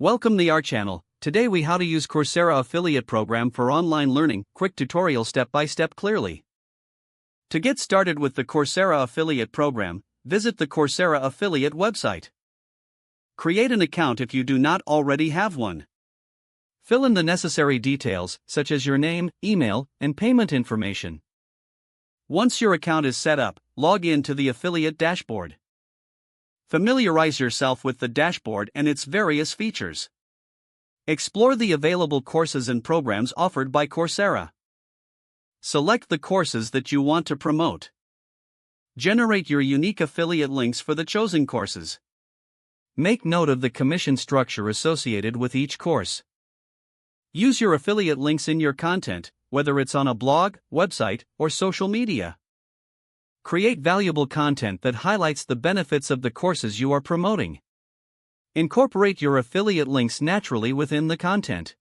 Welcome to our channel. Today we how to use Coursera affiliate program for online learning, quick tutorial step by step clearly. To get started with the Coursera affiliate program, visit the Coursera affiliate website. Create an account if you do not already have one. Fill in the necessary details, such as your name, email, and payment information. Once your account is set up, log in to the affiliate dashboard. Familiarize yourself with the dashboard and its various features. Explore the available courses and programs offered by Coursera. Select the courses that you want to promote. Generate your unique affiliate links for the chosen courses. Make note of the commission structure associated with each course. Use your affiliate links in your content, whether it's on a blog, website, or social media. Create valuable content that highlights the benefits of the courses you are promoting. Incorporate your affiliate links naturally within the content.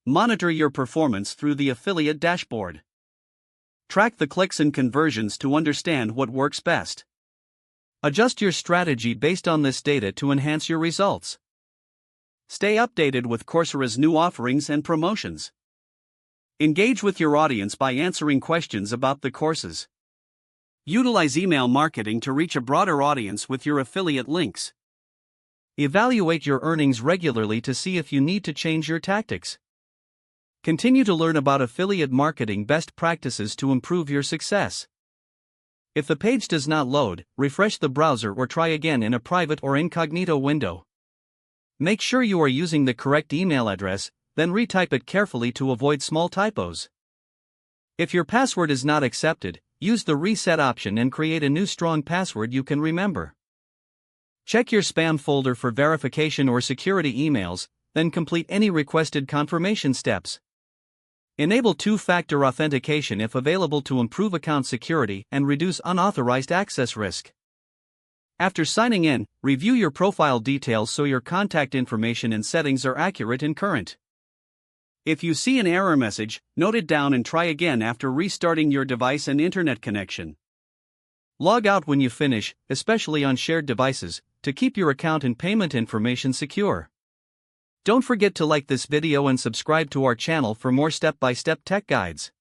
Monitor your performance through the affiliate dashboard. Track the clicks and conversions to understand what works best. Adjust your strategy based on this data to enhance your results. Stay updated with Coursera's new offerings and promotions. Engage with your audience by answering questions about the courses. Utilize email marketing to reach a broader audience with your affiliate links. Evaluate your earnings regularly to see if you need to change your tactics. Continue to learn about affiliate marketing best practices to improve your success. If the page does not load, refresh the browser or try again in a private or incognito window. Make sure you are using the correct email address, then retype it carefully to avoid small typos. If your password is not accepted, use the reset option and create a new strong password you can remember. Check your spam folder for verification or security emails, then complete any requested confirmation steps. Enable two-factor authentication if available to improve account security and reduce unauthorized access risk. After signing in, review your profile details so your contact information and settings are accurate and current. If you see an error message, note it down and try again after restarting your device and internet connection. Log out when you finish, especially on shared devices, to keep your account and payment information secure. Don't forget to like this video and subscribe to our channel for more step-by-step tech guides.